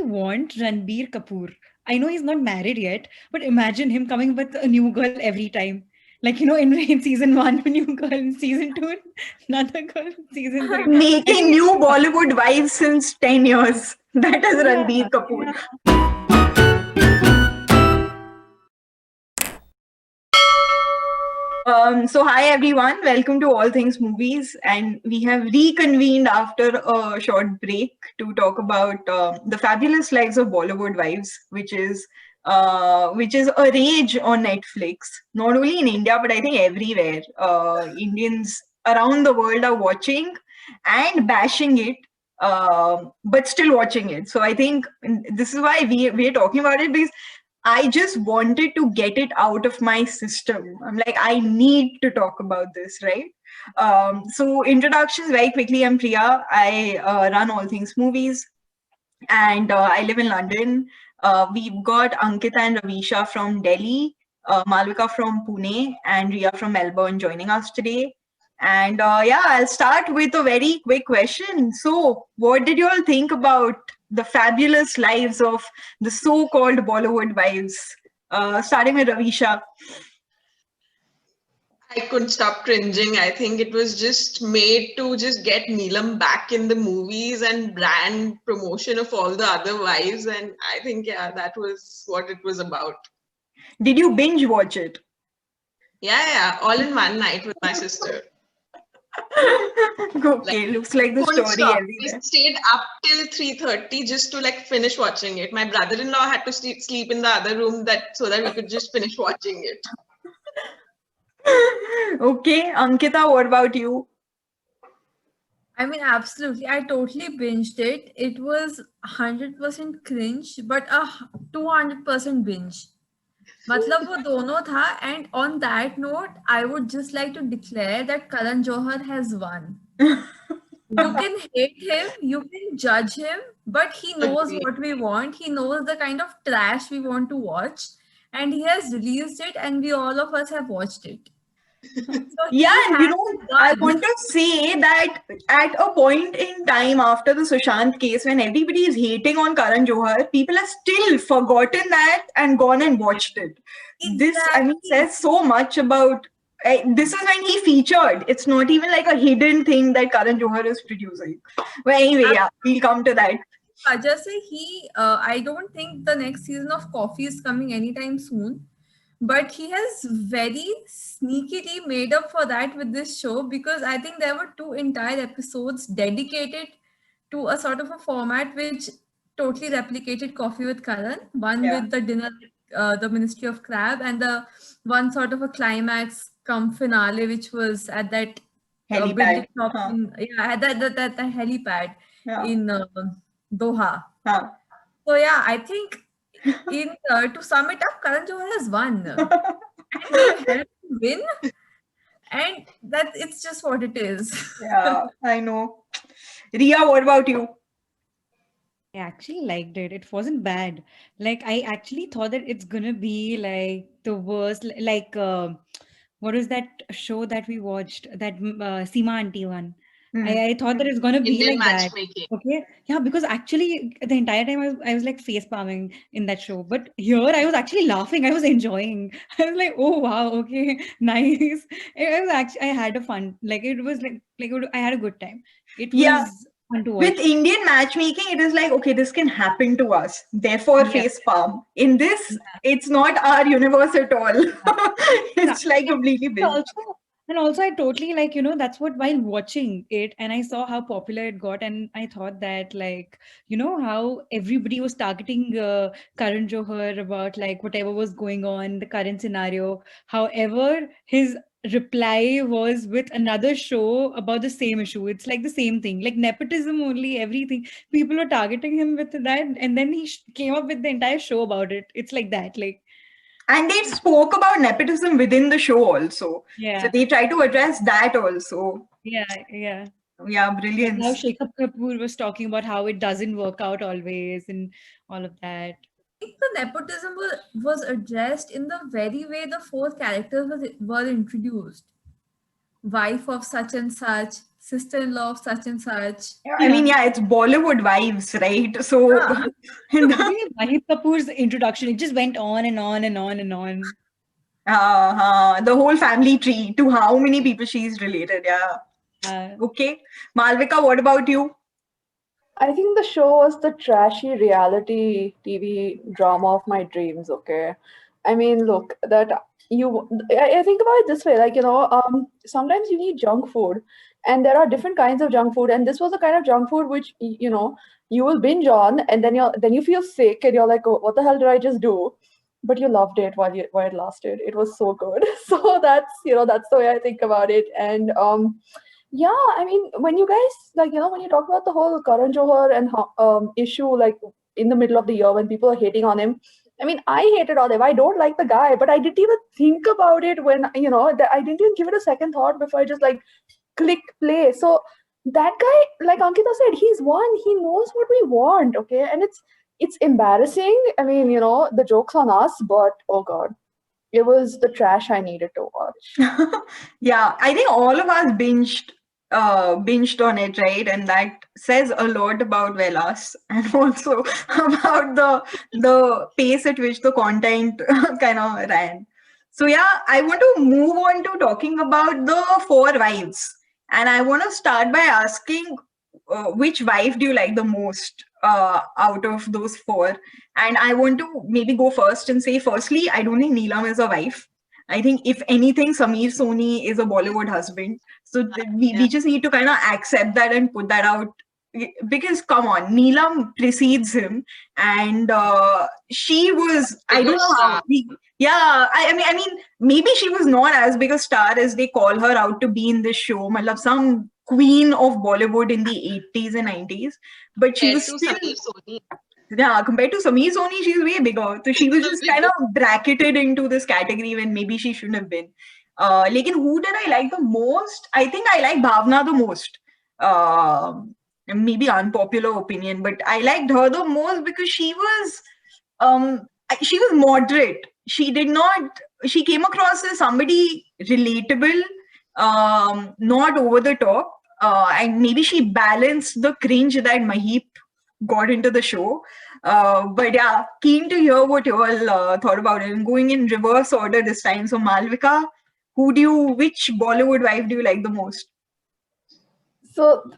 want Ranbir Kapoor. I know he's not married yet, but imagine him coming with a new girl every time. Like, in season 1, a new girl, in season 2, another girl, in season 3. I Making think new Bollywood wives since 10 years. That is yeah, Ranbir Kapoor. yeah. So hi everyone, welcome to All Things Movies, and we have reconvened after a short break to talk about the fabulous lives of Bollywood wives, which is a rage on Netflix. Not only in India, but I think everywhere. Indians around the world are watching and bashing it, but still watching it. So I think this is why we are talking about it, because I just wanted to get it out of my system. I'm like, I need to talk about this, right? So, introductions very quickly. I'm Priya. I run All Things Movies, and I live in London. We've got Ankita and Ravisha from Delhi, Malvika from Pune, and Ria from Melbourne joining us today. And yeah, I'll start with a very quick question. So, what did you all think about the fabulous lives of the so-called Bollywood wives? Starting with Ravisha. I couldn't stop cringing. I think it was just made to just get Neelam back in the movies and brand promotion of all the other wives. And I think, yeah, that was what it was about. Did you binge watch it? Yeah, all in one night with my sister. Okay, looks like the Couldn't story stop. We everywhere. stayed up till 3:30 just to finish watching it. My brother-in-law had to sleep in the other room so that we could just finish watching it. Okay, Ankita, what about you? I mean, absolutely. I totally binged it. It was 100% cringe, but a 200% binge. मतलब वो दोनों था, and on that note, I would just like to declare that Karan Johar has won. You can hate him, you can judge him, but he knows Agreed. what we want. He knows the kind of trash we want to watch, and he has released it, and we all of us have watched it. So Yeah, he and has I won. want to say that at a point in time after the Sushant case, when everybody is hating on Karan Johar, people have still forgotten that and gone and watched it. This, I mean, Exactly. says so much about. This is when he featured. It's not even like a hidden thing that Karan Johar is producing. But anyway, yeah, we'll come to that. Wajah se I don't think the next season of Coffee is coming anytime soon, but he has very sneakily made up for that with this show, because I think there were 2 entire episodes dedicated to a sort of a format which totally replicated Coffee with Karan. One Yeah. with the dinner, the Ministry of Crab, and the one sort of a climax come finale, which was at that building Helipad. top Huh. in, yeah, at that helipad Yeah. in Doha. Huh. So yeah, I think to sum it up, Karan Johar has won, and we've helped him win, and that it's just what it is. Yeah, I know. Ria, what about you? I actually liked it. It wasn't bad. Like, I actually thought that it's gonna be like the worst. What was that show that we watched? That Seema Auntie one. Hmm. I thought that it's gonna be Indian like that. matchmaking. Okay, yeah, because actually the entire time I was like face palming in that show, but here I was actually laughing. I was enjoying. I was like, oh wow, okay, nice. I was actually, I had a fun. Like it was I had a good time. It Yeah, was fun to with watch. Indian matchmaking, it is like, okay, this can happen to us. Therefore, Yeah. face palm. In this, Yeah. it's not our universe at all. Yeah. It's like completely And binge. also I totally that's what while watching it and I saw how popular it got and I thought that how everybody was targeting Karan Johar about like whatever was going on, the current scenario. However, his reply was with another show about the same issue. It's like the same thing, like nepotism only, everything. People were targeting him with that, and then he came up with the entire show about it. It's like that, like And they spoke about nepotism within the show also. So yeah, they try to address that also. yeah. Yeah, Like how brilliance. Shekhar Kapoor was talking about how it doesn't work out always and all of that. I think the nepotism was addressed in the very way the 4 characters were introduced. Wife of such and such, sister-in-law of such and such. I mean, yeah, it's Bollywood Wives, right? So, Yeah. So basically, Maheep Kapoor's introduction, it just went on and on and on and on. the whole family tree to how many people she's related. Yeah. Okay. Malvika, what about you? I think the show was the trashy reality TV drama of my dreams. Okay, I mean, look, that I think about it this way, like sometimes you need junk food, and there are different kinds of junk food, and this was a kind of junk food which you will binge on, and then you feel sick, and you're like, oh, what the hell did I just do? But you loved it while it lasted. It was so good. So that's the way I think about it, and yeah, I mean, when you guys when you talk about the whole Karan Johar and issue, like in the middle of the year when people are hating on him, I mean, I hated on him. I don't like the guy, but I didn't even think about it when I didn't even give it a second thought before I just like click play. So that guy, like Ankita said, he's won. He knows what we want, okay, and it's embarrassing. I mean, the joke's on us, but oh god, it was the trash I needed to watch. Yeah, I think all of us binged on it, right? And that says a lot about Velas and also about the pace at which the content kind of ran. So yeah, I want to move on to talking about the four wives, and I want to start by asking which wife do you like the most out of those four? And I want to maybe go first and say, firstly, I don't think Neelam is a wife. I think if anything, Sameer Soni is a Bollywood husband. So we just need to kind of accept that and put that out. Because come on, Neelam precedes him, and she was, I don't know how. I mean, maybe she was not as big a star as they call her out to be in this show. Matlab, some queen of Bollywood in the 80s and 90s, but she was still. Yeah, compared to Sameer Soni, she's way bigger. So she was just kind of bracketed into this category when maybe she shouldn't have been. Lekin who did I like the most? I think I like Bhavna the most. Maybe unpopular opinion, but I liked her the most because she was moderate. She came across as somebody relatable, not over the top, and maybe she balanced the cringe that Maheep got into the show. But yeah, keen to hear what you all thought about it. And going in reverse order this time. So Malvika, which Bollywood wife do you like the most? So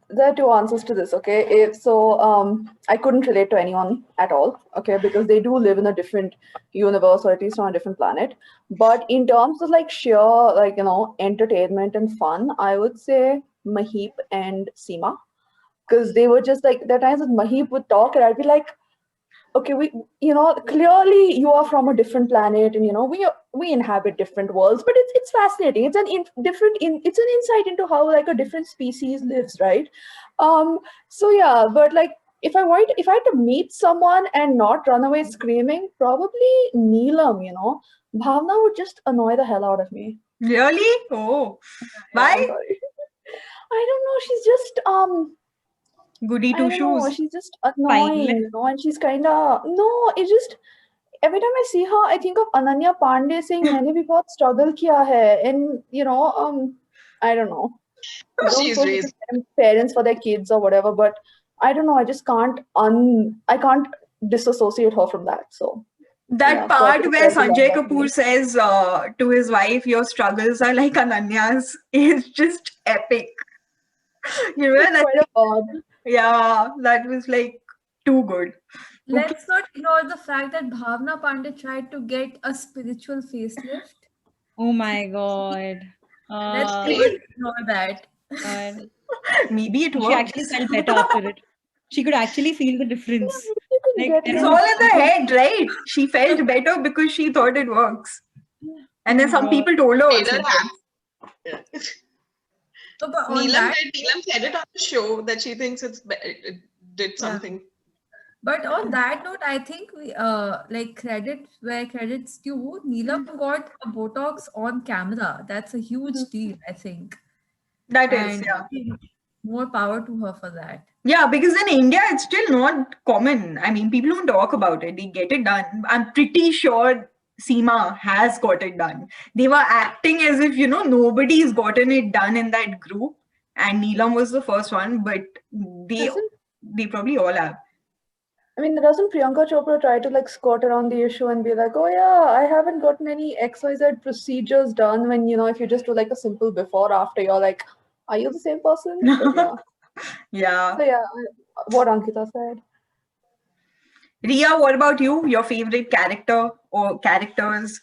there are two answers to this, okay? I couldn't relate to anyone at all, okay, because they do live in a different universe or at least on a different planet. But in terms of like sheer entertainment and fun, I would say Maheep and Seema, because they were just like, there are times that Maheep would talk and I'd be like, okay, clearly you are from a different planet, and we inhabit different worlds, but it's fascinating. It's it's an insight into how like a different species lives, right? So yeah, but like if I had to meet someone and not run away screaming, probably Neelam. Bhavna would just annoy the hell out of me. Really? Oh, why? I'm sorry. I don't know. She's just goody two shoes. She's just annoying, and she's kind of it's just every time I see her, I think of Ananya Pandey saying, "मैंने भी बहुत struggle किया है," and I don't know. She's raised parents for their kids or whatever, but I don't know. I just can't I can't disassociate her from that. So that part where Sanjay Kapoor says to his wife, "Your struggles are like Ananya's," is just epic. You know that? Quite odd. Yeah, that was like too good. Let's not ignore the fact that Bhavna Pandey tried to get a spiritual facelift. Oh my god. Let's not ignore that. Maybe it worked. She actually felt better after it. She could actually feel the difference. It's all in the head, right? She felt better because she thought it works. And then some people told her also. So, but on Neelam said it on the show that she thinks it did something. But on that note, I think we like credit where credit's due. Neelam got a Botox on camera. That's a huge deal, I think. That is, yeah. More power to her for that. Yeah, because in India, it's still not common. I mean, people don't talk about it. They get it done. I'm pretty sure Seema has got it done. They were acting as if, nobody's gotten it done in that group. and Neelam was the first one, but they Doesn't they probably all have. I mean, doesn't Priyanka Chopra try to like skirt around the issue and be like, oh yeah, I haven't gotten any XYZ procedures done when, if you just do like a simple before, after, you're like, are you the same person? But yeah. Yeah. So yeah, what Ankita said. Ria, what about you? Your favorite character or characters?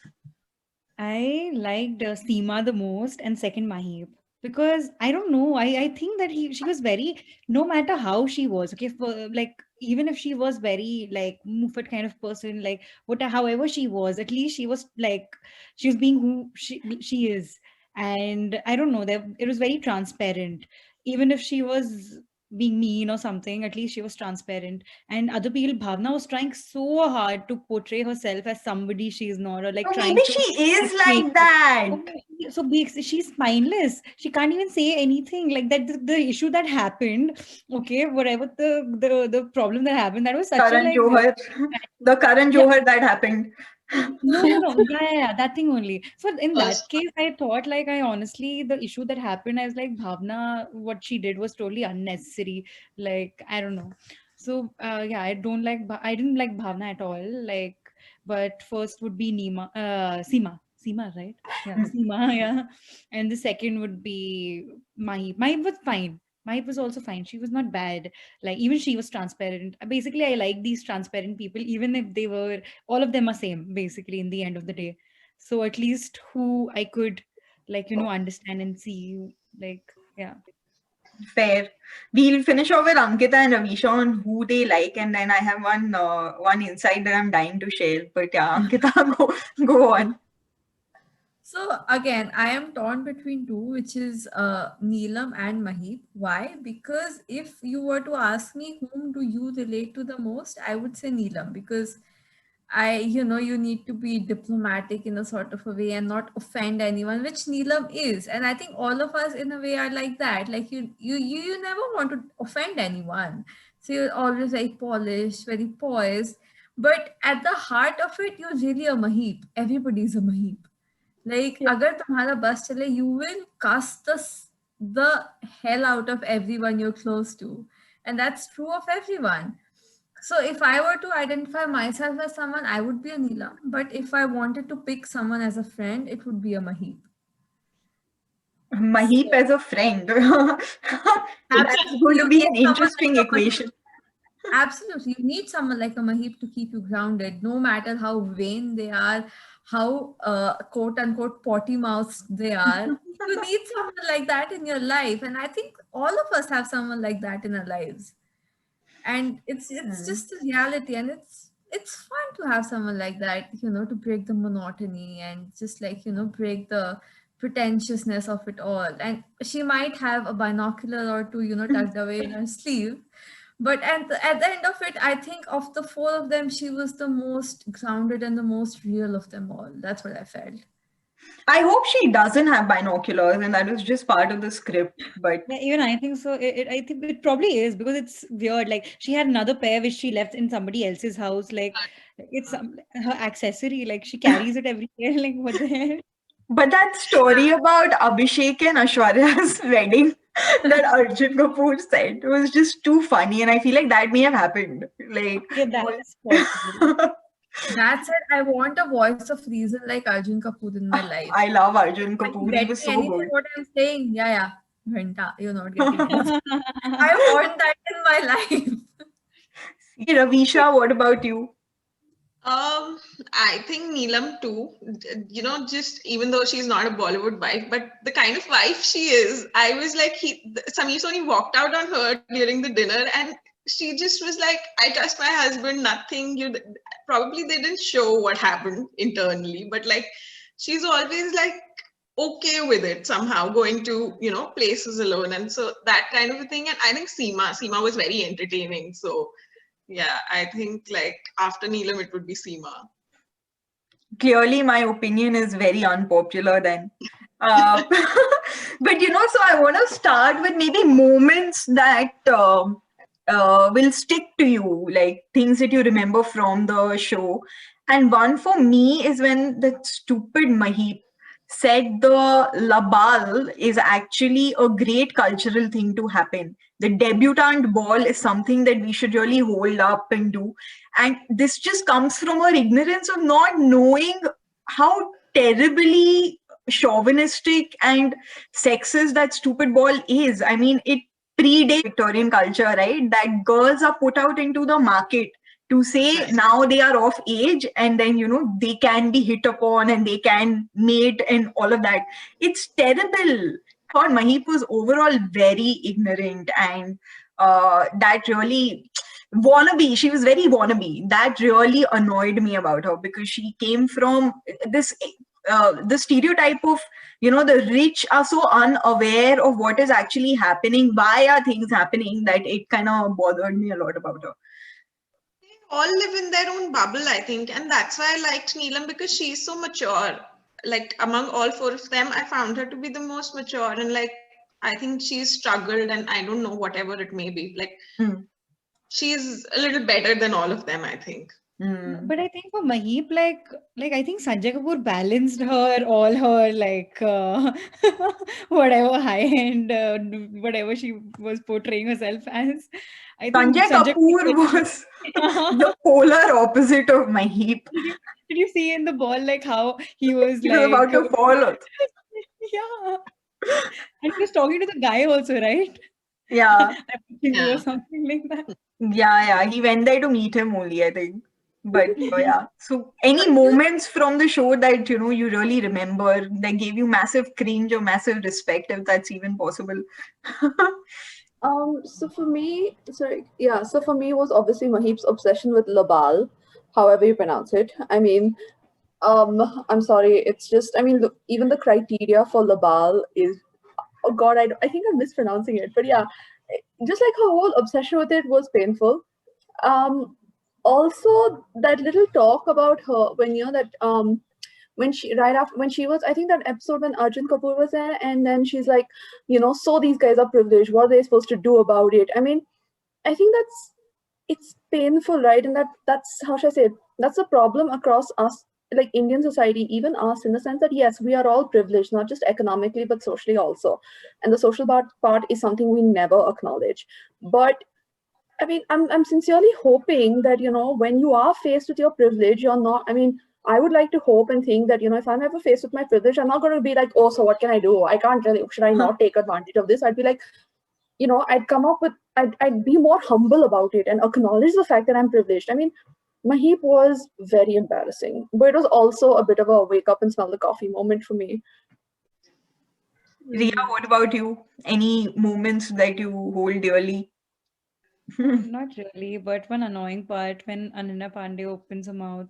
I liked Seema the most, and second Maheep, because I don't know. I think that she was very, no matter how she was, okay, for like even if she was very like Muffet kind of person, like however she was, at least she was like she was being who she is, and I don't know that it was very transparent. Even if she was being mean or something, at least she was transparent. And other people, Bhavna was trying so hard to portray herself as somebody she is not, or like So maybe trying to she is like fake like it. that. So she's spineless. She can't even say anything like that. The issue that happened, okay, whatever the problem that happened, that was such a Karan like Johar, the Karan yeah. Johar that happened. No. Yeah, that thing only. So in First that case, I thought like I honestly the issue that happened, I was like Bhavna, what she did was totally unnecessary. Like I don't know. So yeah, I didn't like Bhavna at all. Like, but first would be Seema, right? Yeah, Seema, yeah. And the second would be Mahi. Mahi was fine. Mahi was also fine. She was not bad. Like even she was transparent. Basically, I like these transparent people, even if they were all of them are same basically in the end of the day. So at least who I could like understand and see like yeah. Fair. We'll finish off with Ankita and Ravisha on who they like, and then I have one insight that I'm dying to share. But yeah, Ankita, go on. So again, I am torn between two, which is Neelam and Maheep. Why? Because if you were to ask me whom do you relate to the most, I would say Neelam, because you need to be diplomatic in a sort of a way and not offend anyone, which Neelam is. And I think all of us in a way are like that. Like you never want to offend anyone. So you're always very polished, very poised. But at the heart of it, you're really a Maheep. Everybody's a Maheep. Like Yeah. अगर तुम्हारा बस चले, you will cast the hell out of everyone you're close to, and that's true of everyone. So if I were to identify myself as someone, I would be a Neelam. But if I wanted to pick someone as a friend, it would be a Maheep. Maheep So as a friend. That's absolutely, going to you be need an someone interesting like a Maheep. equation. Absolutely, you need someone like a Maheep to keep you grounded, no matter how vain they are, how quote unquote potty mouthed they are. You need someone like that in your life, and I think all of us have someone like that in our lives. And it's Hmm. just a reality, and it's fun to have someone like that, to break the monotony and just like break the pretentiousness of it all. And she might have a binocular or two tucked away in her sleeve, but at the end of it, I think of the four of them, she was the most grounded and the most real of them all. That's what I felt. I hope she doesn't have binoculars and that was just part of the script. But Yeah, even I think so. I think it probably is because it's weird. Like she had another pair which she left in somebody else's house. Like it's her accessory. Like she carries it everywhere. Like what the hell? that story about Abhishek and Ashwarya's wedding that Arjun Kapoor said was just too funny, and I feel like that may have happened. Like, Yeah, that is possible. That said, I want a voice of reason like Arjun Kapoor in my life. I love Arjun Can you Kapoor. He get was me so anything good. what I'm saying? Yeah, yeah. Ghanta, you're not getting anything. I want that in my life. Hey, Ravisha, what about you? I think Neelam too. Just even though she's not a Bollywood wife, but the kind of wife she is, I was like, Sameer Soni walked out on her during the dinner, and she just was like, "I trust my husband. Nothing. Probably they didn't show what happened internally, but like, she's always like okay with it somehow, going to places alone, and so that kind of a thing. And I think Seema was very entertaining. So yeah, I think like after Neelam, it would be Seema. Clearly, my opinion is very unpopular then. Uh, but so I want to start with maybe moments that will stick to you, like things that you remember from the show. And one for me is when that stupid Maheep said the labal is actually a great cultural thing to happen. The debutante ball is something that we should really hold up and do. And this just comes from our ignorance of not knowing how terribly chauvinistic and sexist that stupid ball is. I mean, it predates Victorian culture, right? That girls are put out into the market to say Right. now they are of age, and then they can be hit upon and they can mate and all of that. It's terrible. I thought Maheep was overall very ignorant, and that really wannabe. She was very wannabe. That really annoyed me about her, because she came from this the stereotype of the rich are so unaware of what is actually happening, why are things happening, that it kind of bothered me a lot about her. All live in their own bubble, I think, and that's why I liked Neelam, because she's so mature. Like among all four of them, I found her to be the most mature, and like I think she's struggled, and I don't know, whatever it may be. Like she's a little better than all of them, I think. But I think for Maheep, like I think Sanjay Kapoor balanced her, all her whatever high end, whatever she was portraying herself as. I think Sanjay Sanjay Kapoor was the polar opposite of Maheep. Did you see in the ball like how he was He was about to fall. yeah, and he was talking to the guy also, right? Yeah. I think it Yeah. was something like that. Yeah. He went there to meet him only, I think. But yeah. So any moments from the show that you really remember that gave you massive cringe or massive respect, if that's even possible? So for me, so for me was obviously Maheep's obsession with Labal, however you pronounce it. I mean, I'm sorry, it's just, I mean, look, even the criteria for Labal is, oh God, I think I'm mispronouncing it, but yeah, just like her whole obsession with it was painful. Also, that little talk about her when when she right after when she was, I think that episode when Arjun Kapoor was there, and then she's like, so these guys are privileged, what are they supposed to do about it? I mean, I think it's painful, right? And that's, how should I say it, that's a problem across us, like Indian society, even us, in the sense that yes, we are all privileged, not just economically but socially also, and the social part is something we never acknowledge. But I mean, I'm sincerely hoping that, when you are faced with your privilege, you're not, I mean, I would like to hope and think that, if I'm ever faced with my privilege, I'm not going to be like, oh, so what can I do? I can't really, should I not take advantage of this? I'd be like, I'd come up with, I'd be more humble about it and acknowledge the fact that I'm privileged. I mean, Maheep was very embarrassing, but it was also a bit of a wake up and smell the coffee moment for me. Ria, what about you? Any moments that you hold dearly? Not really, but one annoying part when Ananya Pandey opens her mouth.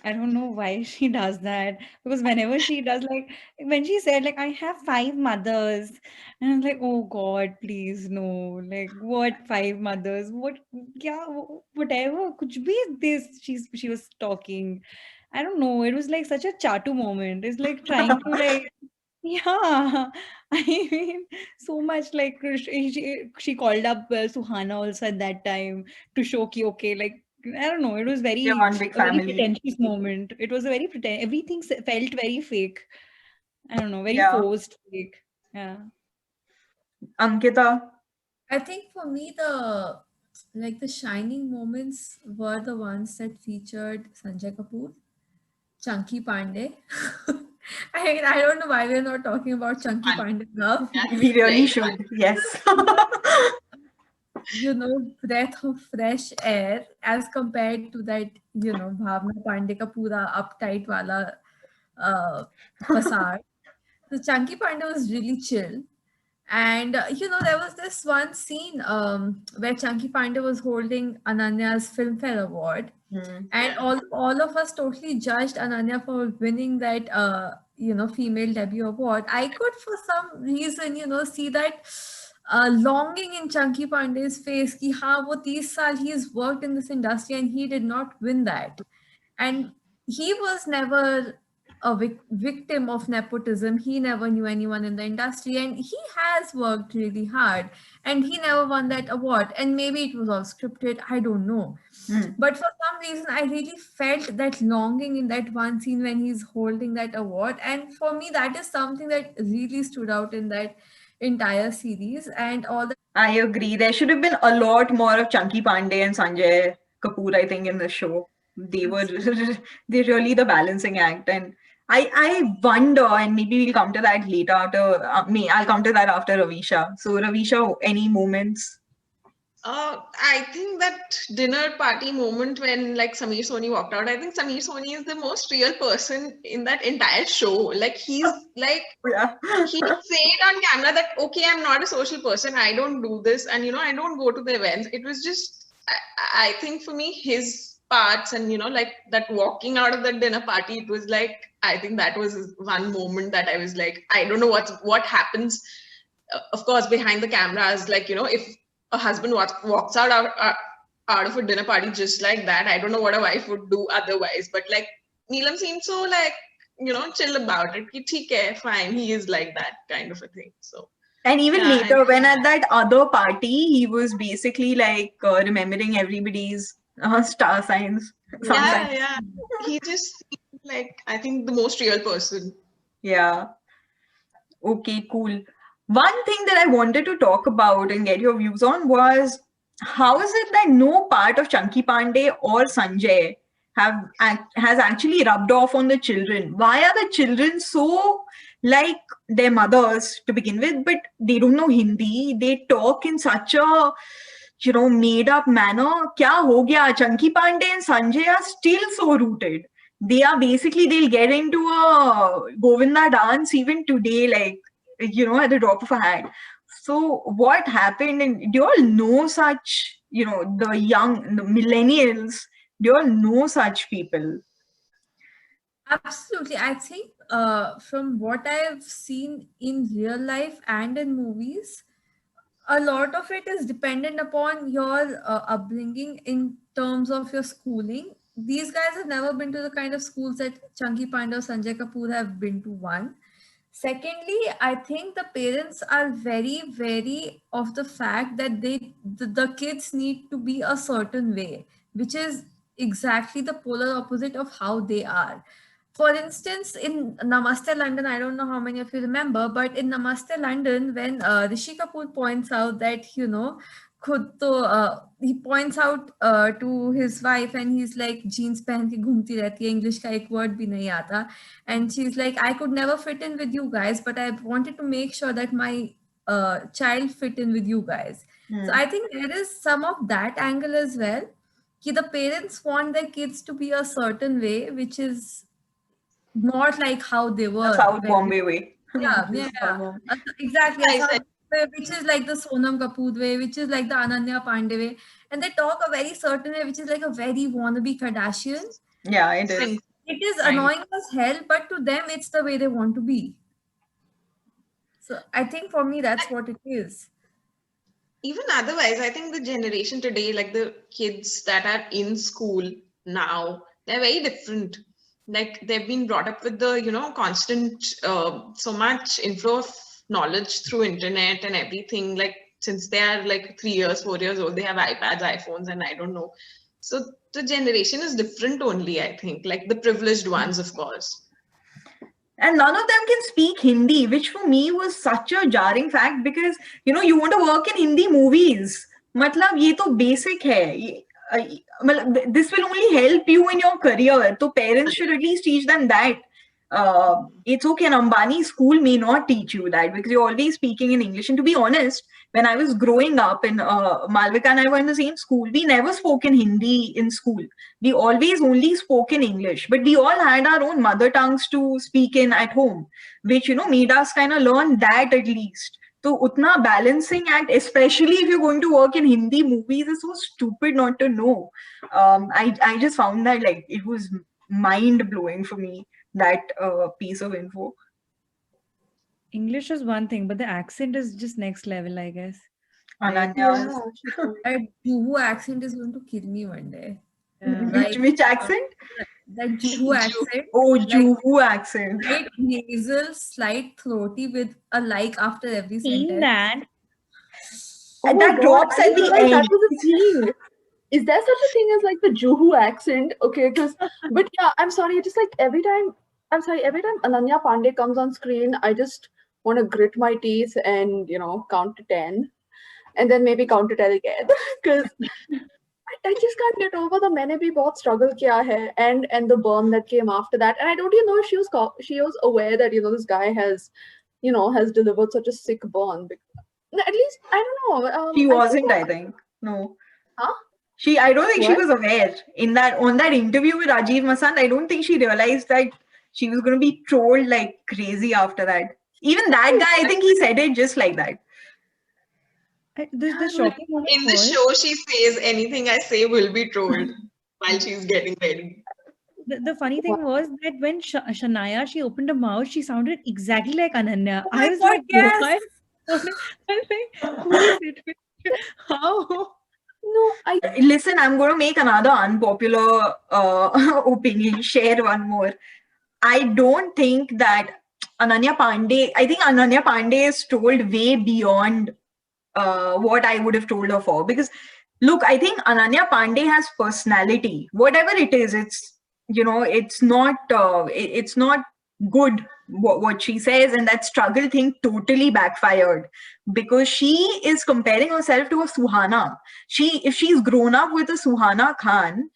I don't know why she does that, because whenever she does, like when she said like I have five mothers, and I'm like, oh God, please no, like what five mothers? What? Yeah, whatever. Could be this. She was talking. I don't know. It was like such a chatu moment. It's like trying to like yeah, I mean, so much like she called up Suhana also at that time to show ki okay, like I don't know, it was They're very one big a very family. pretentious moment. It was a very everything felt very fake. I don't know, very Yeah. forced fake. Yeah. Ankita? I think for me, the shining moments were the ones that featured Sanjay Kapoor, Chunky Pandey. I mean, I don't know why we're not talking about Chunky Fun. Pandey enough. Yeah, We really very should. fun. Yes. Breath of fresh air as compared to that, Bhavna Pandey ka pura uptight wala facade. So Chunky Pandey was really chill. And there was this one scene where Chunky Pandey was holding Ananya's Filmfare Award, and all of us totally judged Ananya for winning that female debut award. I could for some reason see that longing in Chunky Pandey's face ki haan wo 30 saal he's worked in this industry and he did not win that, and he was never a victim of nepotism. He never knew anyone in the industry, and he has worked really hard, and he never won that award. And maybe it was all scripted, I don't know. But for some reason, I really felt that longing in that one scene when he's holding that award. And for me, that is something that really stood out in that entire series. And all the I agree. There should have been a lot more of Chunky Pandey and Sanjay Kapoor, I think, in the show. They were they're really the balancing act. And I wonder, and maybe we'll come to that later after me. I'll come to that after Ravisha. So Ravisha, any moments? I think that dinner party moment when like Sameer Soni walked out, I think Sameer Soni is the most real person in that entire show. Like he's like Yeah. he said on camera that okay, I'm not a social person, I don't do this, and I don't go to the events. It was just I think for me his parts and like that walking out of that dinner party, it was like I think that was one moment that I was like I don't know what happens. Of course, behind the cameras, like if a husband walks out of a dinner party just like that, I don't know what a wife would do otherwise. But like Neelam seemed so like chill about it. Ki, theek hai, fine, he is like that kind of a thing. So And even yeah, later, when at that other party, he was basically like remembering everybody's star signs. Sun yeah, signs. yeah, he just seemed like I think the most real person. Yeah. Okay, cool. One thing that I wanted to talk about and get your views on was how is it that no part of Chunky Pandey or Sanjay has actually rubbed off on the children? Why are the children so like their mothers to begin with, but they don't know Hindi? They talk in such a made up manner. Kya ho gaya? Chunky Pandey and Sanjay are still so rooted. They are basically they'll get into a Govinda dance even today, like at the drop of a hat. So what happened? And do you all know such, the millennials? Do you all know such people? Absolutely. I think from what I've seen in real life and in movies, a lot of it is dependent upon your upbringing in terms of your schooling. These guys have never been to the kind of schools that Chunky Pandey or Sanjay Kapoor have been to, one. Secondly, I think the parents are very, very of the fact that the kids need to be a certain way, which is exactly the polar opposite of how they are. For instance, in Namaste London, I don't know how many of you remember, but in Namaste London, when Rishi Kapoor points out that, he points out to his wife and he's like, jeans पहन के घूमती रहती है, English का एक word भी नहीं आता. And she's like, I could never fit in with you guys, but I wanted to make sure that my child fit in with you guys. So I think there is some of that angle as well. The parents want their kids to be a certain way, which is not like how they The were. South Bombay way. Yeah, yeah, yeah. Exactly. I a said- way, which is like the Sonam Kapoor way, which is like the Ananya Pandey way. And they talk a very certain way, which is like a very wannabe Kardashian. Yeah, it is. It is Right. annoying as hell, but to them, it's the way they want to be. So I think for me, that's what it is. Even otherwise, I think the generation today, like the kids that are in school now, they're very different. Like they've been brought up with the constant so much inflow of knowledge through internet and everything. Like since they are like 3 years, 4 years old, they have iPads, iPhones, and I don't know. So the generation is different only, I think, like the privileged ones, of course. And none of them can speak Hindi, which for me was such a jarring fact because you want to work in Hindi movies. मतलब ये तो basic है. मतलब this will only help you in your career. So parents should at least teach them that. It's okay. An Ambani school may not teach you that because you're always speaking in English. And to be honest, when I was growing up in Malvika and I were in the same school, we never spoke in Hindi in school. We always only spoke in English, but we all had our own mother tongues to speak in at home, which made us kind of learn that at least. So utna balancing act, especially if you're going to work in Hindi movies, is so stupid not to know. I just found that like it was mind blowing for me, that piece of info. English is one thing, but the accent is just next level, I guess. Ananya's. Yeah, she told. That Juhu accent is going to kill me one day. Yeah. Like, Which accent? that Juhu accent. Oh, Like Juhu accent. slight nasal, slight throaty with a like after every Saying sentence. that, Oh my That God, drops I at didn't the realize that end. was a thing. Is there such a thing as like the Juhu accent? Okay, but yeah, I'm sorry. Just like every time Ananya Pandey comes on screen, I just want to grit my teeth and count to 10, and then maybe count to 10 again, because I just can't get over the मैंने भी बहुत struggle किया है, and the burn that came after that. And I don't even know if she was aware that this guy has delivered such a sick burn. At least I don't know. She I think wasn't, that, I think. No. huh? I don't think she What? was aware on that interview with Rajiv Masand. I don't think she realized that she was going to be trolled like crazy after that. Even that guy, I think he said it just like that. the shocking moment In the was show, she says anything I say will be trolled while she's getting ready. the funny thing was that when Shania she opened her mouth, she sounded exactly like Ananya. Oh I my was God, like, yes. what? I was like, who is it? How? No, I Listen, I'm going to make another unpopular opinion, share one more. I don't think that I think Ananya Pandey is told way beyond what I would have told her for. Because look, I think Ananya Pandey has personality. Whatever it is, it's not good what she says, and that struggle thing totally backfired because she is comparing herself to a Suhana. If she's grown up with a Suhana Khan,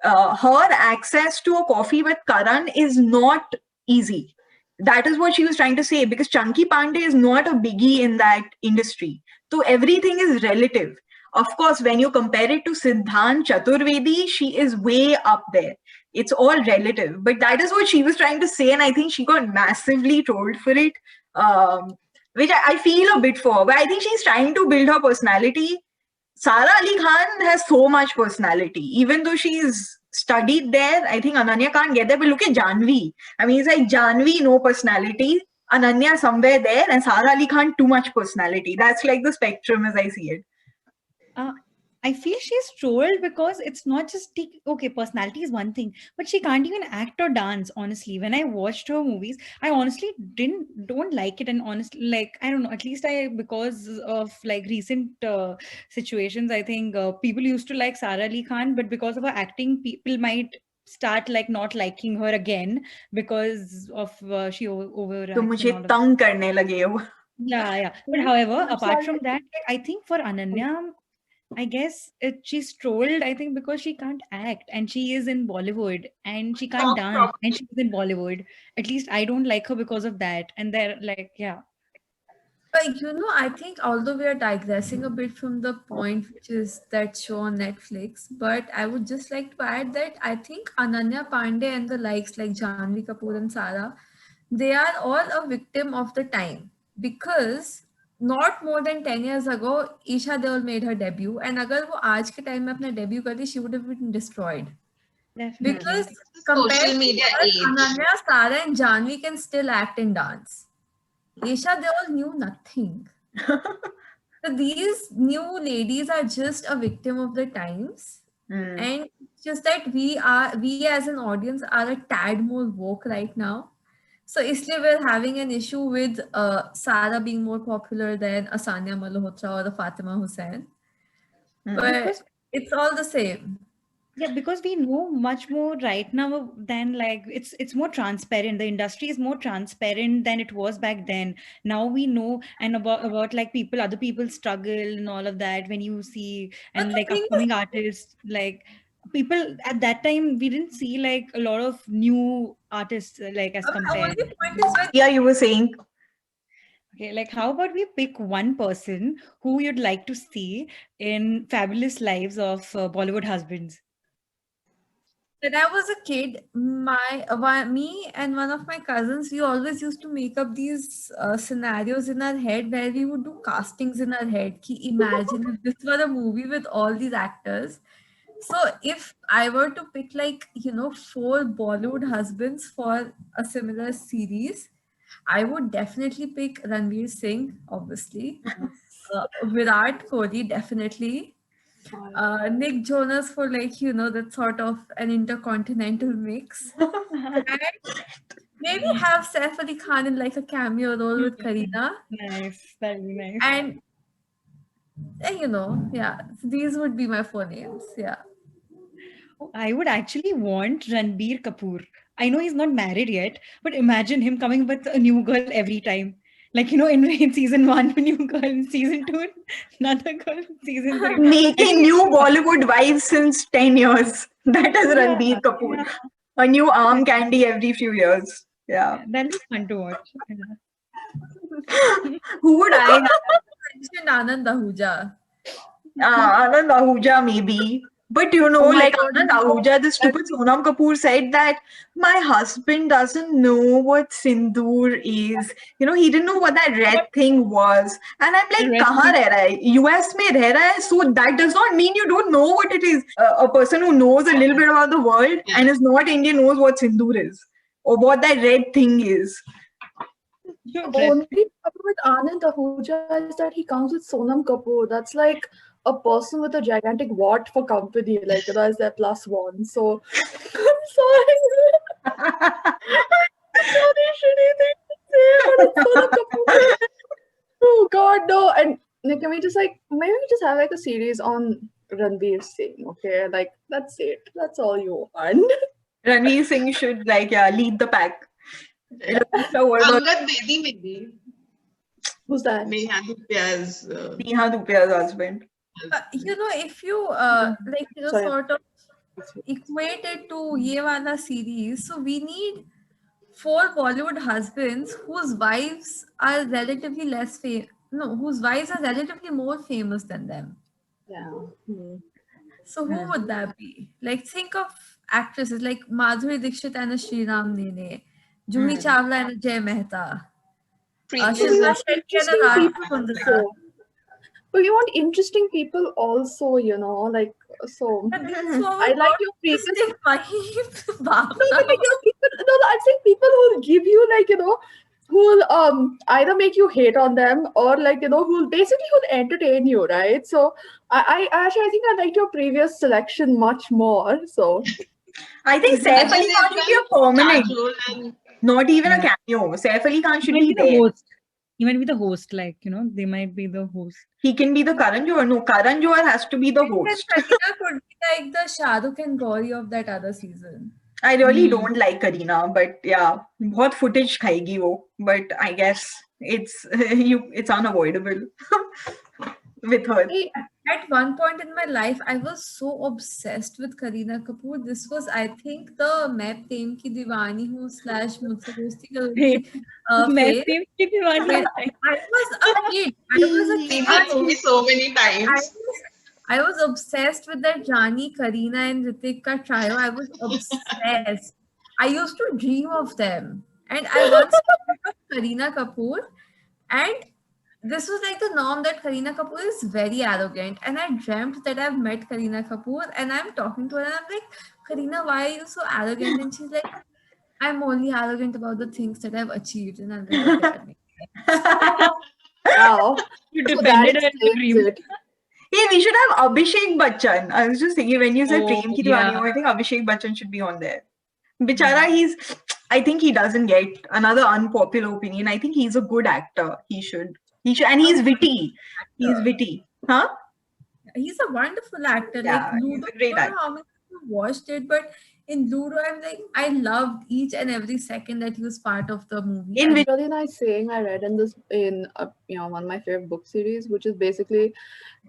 her access to a coffee with Karan is not easy. That is what she was trying to say, because Chunky Pandey is not a biggie in that industry. So everything is relative. Of course, when you compare it to Siddhant Chaturvedi, she is way up there. It's all relative. But that is what she was trying to say, and I think she got massively trolled for it, which I feel a bit for. But I think she's trying to build her personality. Sara Ali Khan has so much personality. Even though she's studied there, I think Ananya can't get there. But look at Janvi. I mean, it's like Janvi, no personality. Ananya somewhere there, and Sara Ali Khan, too much personality. That's like the spectrum as I see it. Uh, I feel she's trolled because it's not just okay, personality is one thing, but she can't even act or dance. Honestly, when I watched her movies, I honestly don't like it, and honestly, like I don't know. At least I because of like recent situations, I think people used to like Sara Ali Khan, but because of her acting, people might start like not liking her again because of she तो overacts and मुझे all of. तंग करने लगे हो. Yeah. But however, I'm apart sorry. from that, like, I think for Ananya, I guess she's trolled, I think, because she can't act and she is in Bollywood and she can't Talk dance properly. and she's in Bollywood. At least I don't like her because of that. And they're like, yeah. But I think although we are digressing a bit from the point, which is that show on Netflix, but I would just like to add that I think Ananya Pandey and the likes like Janvi Kapoor and Sara, they are all a victim of the time because not more than 10 years ago, Isha Deol made her debut, and अगर वो आज के time में अपना debut करती, she would have been destroyed. Because Definitely. The compared social to media her, age. Ananya, Sara, and Janvi can still act and dance. Isha Deol knew nothing. So these new ladies are just a victim of the times. And just that we as an audience are a tad more woke right now. So isliye we're having an issue with Sara being more popular than Asanya Malhotra or the Fatima Hussain. But Because it's all the same. yeah, because we know much more right now than like it's more transparent. The industry is more transparent than it was back then. Now we know and about like other people struggle and all of that when you see But and the like thing is, upcoming artists like people at that time we didn't see like a lot of new artists like as the only compared. point is when Yeah, you were saying. Okay, like how about we pick one person who you'd like to see in Fabulous Lives of Bollywood Husbands? When I was a kid, me and one of my cousins, we always used to make up these scenarios in our head where we would do castings in our head. Ki imagine if this were a movie with all these actors. So if I were to pick like, four Bollywood husbands for a similar series, I would definitely pick Ranveer Singh, obviously. Virat Kohli, definitely. Nick Jonas for like, you know, that sort of an intercontinental mix. And maybe have Saif Ali Khan in like a cameo role with Kareena. Nice. That'll be nice. And you know, yeah, these would be my four names. Yeah. I would actually want Ranbir Kapoor. I know he's not married yet, but imagine him coming with a new girl every time. Like, in season 1, a new girl, in season 2, another girl, in season 3. Making new Bollywood wives since 10 years. That is Ranbir Kapoor. Yeah. A new arm candy every few years. Yeah. That'll be fun to watch. Who would I have? Mentioned Anand Ahuja. Anand Ahuja, maybe. But Oh my like God, Anand Ahuja, the stupid Sonam Kapoor said that my husband doesn't know what sindoor is. He didn't know what that red thing was. And I'm like, Red kahan thing. reh raha hai? US mein reh raha hai, so that does not mean you don't know what it is. A person who knows a little bit about the world and is not Indian knows what sindoor is or what that red thing is. The only problem with Anand Ahuja is that he comes with Sonam Kapoor. That's like a person with a gigantic wart for company, like that's their plus one. So I'm sorry. Sorry, shitty thing to say, but it's Sonam Kapoor. Oh God, no. And can we just maybe we just have like a series on Ranveer Singh, okay? Like that's it. That's all you want. Ranveer Singh should lead the pack. So what about Angad Bedi maybe. Who's that? Neha Dhuppia's Neha Dhuppia's husband? If you Sorry. sort of equate it to Ye Wala series, so we need 4 Bollywood husbands whose wives are relatively less famous. No, whose wives are relatively more famous than them. Yeah. So who would that be? Like, think of actresses like Madhuri Dixit and a Sriram Nene, Juhi Chawla and a Jay Mehta, Shilpa Shetty and a Raj Kundra. But you want interesting people also, so But this is I like your previous. Maheep No, I'm saying people who give you who'll either make you hate on them or who'll entertain you, right? So I actually think I liked your previous selection much more. So I think Saif Ali Khan should be a permanent, not even a cameo. Saif Ali Khan should be the there. host. He might be the host, they might be the host. He can be the Karan Johar. No, Karan Johar has to be the host. Kareena could be like the Shah Rukh and Gauri of that other season. I really don't like Kareena, but yeah, बहुत footage खाएगी वो. But I guess it's unavoidable with her. At one point in my life, I was so obsessed with Kareena Kapoor. This was, I think, the Main Prem Ki Diwani Hu / Mujhse Dosti Karogi phase. I was a kid. He told me so many times. I was obsessed with that Rani, Kareena, and Ritik ka trio. I was obsessed. I used to dream of them. And I once met Kareena Kapoor, and this was like the norm that Kareena Kapoor is very arrogant. And I dreamt that I've met Kareena Kapoor and I'm talking to her and I'm like, Kareena, why are you so arrogant? And she's like, I'm only arrogant about the things that I've achieved. And I'm like, okay, that makes sense. Wow. You defended her dream. Hey, we should have Abhishek Bachchan. I was just thinking when you said Prem Ki Diwani, I think Abhishek Bachchan should be on there. Bichara, I think he doesn't get another unpopular opinion. I think he's a good actor. He should, and he's witty. He's witty. Huh? He's a wonderful actor. Yeah, like he's Ludo, a great I don't actor. know how many people watched it, but in Ludo, I loved each and every second that he was part of the movie. In which really nice saying I read in one of my favorite book series, which is basically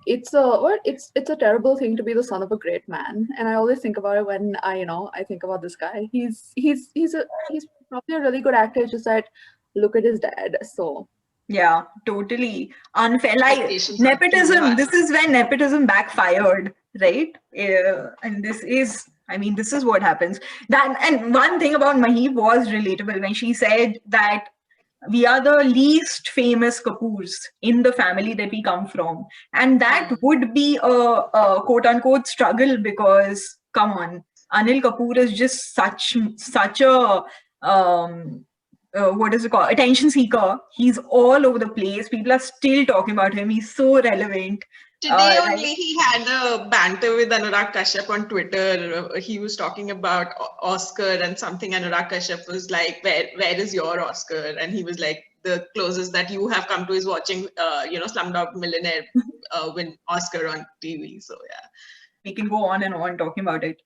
it's a terrible thing to be the son of a great man, and I always think about it when I think about this guy. He's probably a really good actor. It's just that look at his dad. So yeah, totally unfair. Like Expectations are too nepotism. high. This is when nepotism backfired, right? And this is what happens. And one thing about Maheep was relatable when she said that we are the least famous Kapoors in the family that we come from, and that would be a quote unquote struggle because come on, Anil Kapoor is just such a what is it called? Attention seeker. He's all over the place. People are still talking about him. He's so relevant. Today Right? only he had a banter with Anurag Kashyap on Twitter. He was talking about Oscar and something. Anurag Kashyap was like, "Where is your Oscar?" And he was like, "The closest that you have come to is watching, Slumdog Millionaire win Oscar on TV." So yeah. We can go on and on talking about it.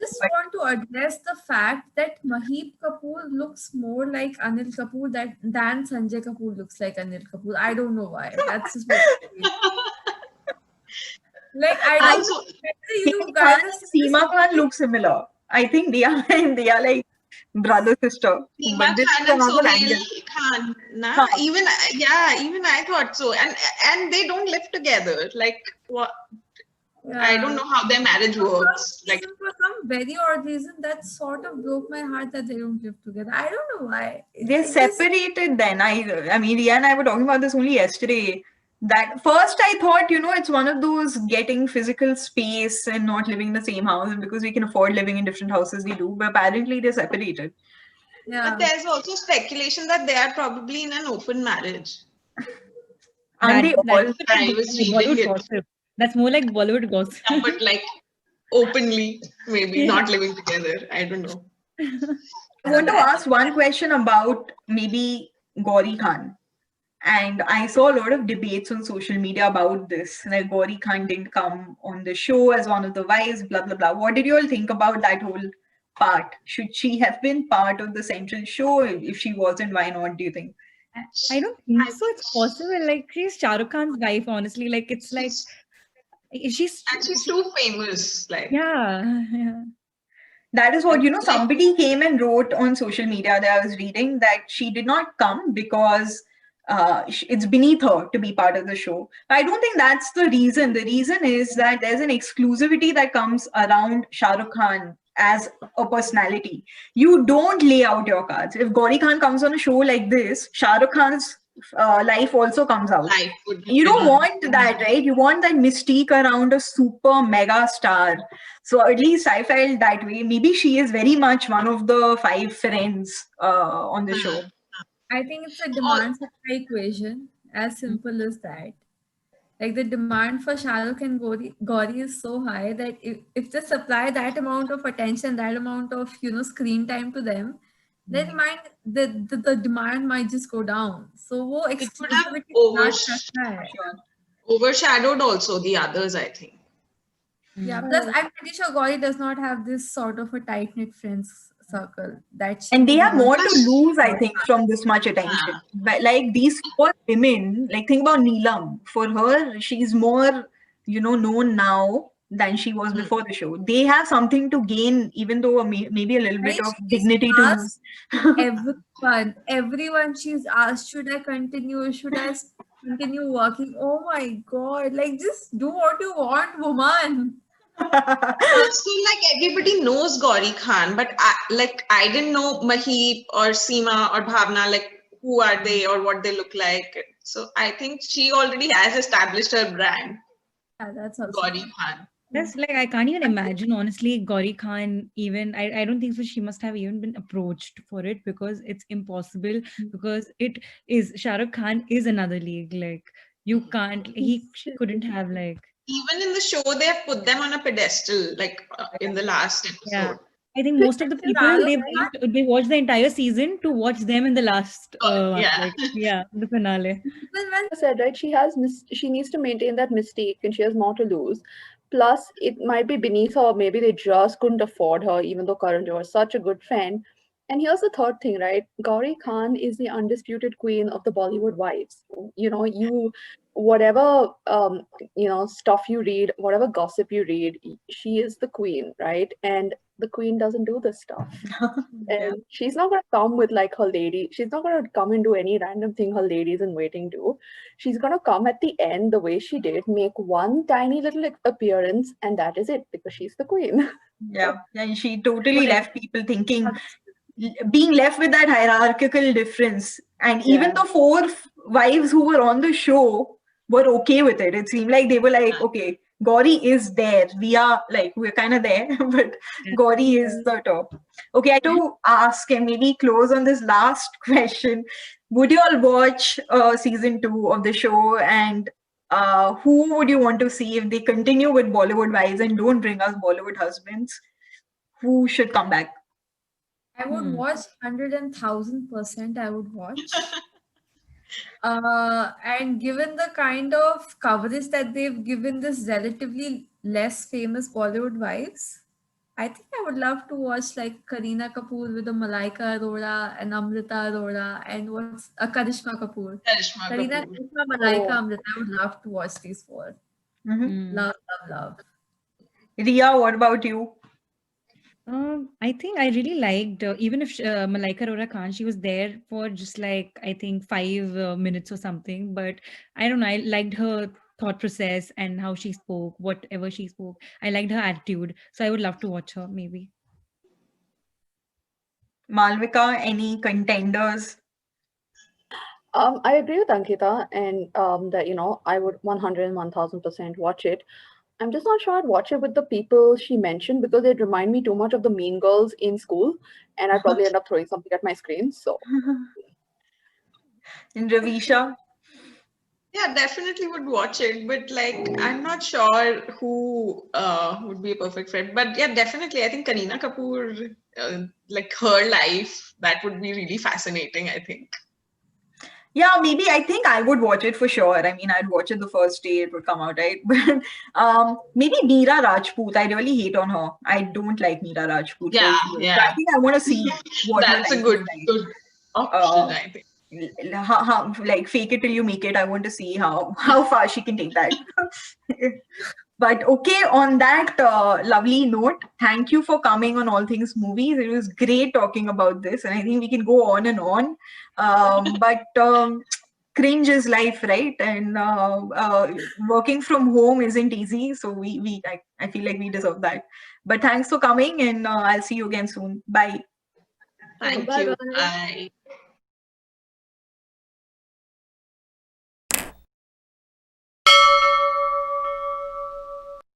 Just But want to address the fact that Maheep Kapoor looks more like Anil Kapoor than Sanjay Kapoor looks like Anil Kapoor. I don't know why. That's just what I feel. Like I I don't Also, know whether Karan you Khan guys have and seen this Seema Khan movie. look similar. I think they are they are like brother sister. Seema But this is Khan and another Sohail angle. Khan, nah. Huh. Even I thought so. And they don't live together. Like what? I don't Yeah. know how their marriage works. Like For some very odd reason, that sort of broke my heart that they don't live together. I don't know why. They're It just separated then. I mean, Ria and I were talking about this only yesterday. That first I thought, it's one of those getting physical space and not living in the same house, and because we can afford living in different houses, we do. But apparently they're separated. but yeah. there's also speculation that they are probably in an open marriage. Aren't they That's all? like I was reading Bollywood it. gossip. That's more like Bollywood gossip. Yeah, but like openly, maybe Yeah. not living together. I don't know. I want to ask one question about maybe Gauri Khan. And I saw a lot of debates on social media about this. Like Gauri Khan didn't come on the show as one of the wives, blah blah blah. What did you all think about that whole part? Should she have been part of the central show? If she wasn't, why not? Do you think? I don't I think so. think It's possible. Like she's Shah Rukh Khan's wife, honestly. Like it's like she's she's and she's she, too famous. Like yeah. That is what, like somebody came and wrote on social media that I was reading that she did not come because it's beneath her to be part of the show. I don't think that's the reason. The reason is that there's an exclusivity that comes around Shah Rukh Khan as a personality. You don't lay out your cards. If Gauri Khan comes on a show like this, Shah Rukh Khan's life also comes out. life would be You don't pretty. want that, right? You want that mystique around a super mega star. So at least I felt that way. Maybe she is very much one of the five friends on the show. I think it's a All, demand supply equation, as simple as that. Like the demand for Shah Rukh and Gauri is so high that if they supply that amount of attention, that amount of screen time to them, then the demand might just go down. So वो it would have exclusivity start करता है. Sure. overshadowed also the others, I think. Yeah, plus I'm pretty sure Gauri does not have this sort of a tight knit friends circle that she And they would have want. more to lose, I think, from this much attention. But like these four women, like think about Neelam. For her, she's more, known now than she was before the show. They have something to gain, even though maybe a little bit Right? of She's dignity to asked lose. everyone she's asked, should I continue? Should I continue working? Oh my God. Like, just do what you want, woman. Also, like everybody knows Gauri Khan, but I didn't know Maheep or Seema or Bhavna, like who are they or what they look like. So I think she already has established her brand, Yeah, that's also Gauri true. Khan. That's like I can't even imagine, honestly, Gauri Khan even I don't think so she must have even been approached for it because it's impossible because it is Shah Rukh Khan is another league. Like you can't she couldn't have like Even in the show, they have put them on a pedestal, like in the last yeah. episode. I think most of the people Shah Rukh they watch the entire season to watch them in the last one. Yeah. Like yeah, the finale. Even when Said, right? She needs to maintain that mystique and she has more to lose. Plus, it might be beneath her. Maybe they just couldn't afford her, even though Karan Johar was such a good friend. And here's the third thing, right? Gauri Khan is the undisputed queen of the Bollywood wives. Whatever stuff you read, whatever gossip you read, she is the queen, right? And the queen doesn't do this stuff. Yeah. And she's not going to come with like her lady. She's not going to come and do any random thing her ladies in waiting do. She's going to come at the end the way she did, make one tiny little appearance, and that is it because she's the queen. Yeah. And she totally Correct. left people thinking, being left with that hierarchical difference. And even the four wives who were on the show were okay with it. It seemed like they were like, okay, Gauri is there. We're kind of there, but Yeah. Gauri is the top. Okay, I have to ask and maybe close on this last question. Would you all watch season 2 of the show? And Who would you want to see if they continue with Bollywood Wives and don't bring us Bollywood husbands? Who should come back? I would watch 100,000%. I would watch. And given the kind of coverage that they've given this relatively less famous Bollywood wives, I think I would love to watch like Kareena Kapoor with a Malaika Arora and Amrita Arora and what's Karishma Kapoor. Karishma Kareena, Kapoor. Karishma, Malaika, Oh. Amrita. I would love to watch these four. Love, love, love. Ria, what about you? I think I really liked, even if Malaika Arora Khan, she was there for just like, I think 5 minutes or something. But I don't know, I liked her thought process and how she spoke, whatever she spoke. I liked her attitude. So I would love to watch her, maybe. Malvika, any contenders? I agree with Ankita, and that I would 101,000% watch it. I'm just not sure I'd watch it with the people she mentioned because they'd remind me too much of the Mean Girls in school, and I'd probably end up throwing something at my screen. So And Ravisha? Yeah, definitely would watch it, but like I'm not sure who would be a perfect friend. But yeah, definitely, I think Kareena Kapoor, like her life, that would be really fascinating, I think. Yeah, maybe I think I would watch it for sure. I mean, I'd watch it the first day it would come out, right? But maybe Meera Rajput. I really hate on her. I don't like Meera Rajput. Yeah, personally. So I yeah. think I want to see what her That's a life good, is like. good option, Uh, I think. like fake it till you make it. I want to see how far she can take that. But okay, on that lovely note, thank you for coming on All Things Movies. It was great talking about this, and I think we can go on and on. But cringe is life, right? And working from home isn't easy, so I feel like we deserve that. But thanks for coming, and I'll see you again soon. Bye. Thank Bye you. bye. Bye.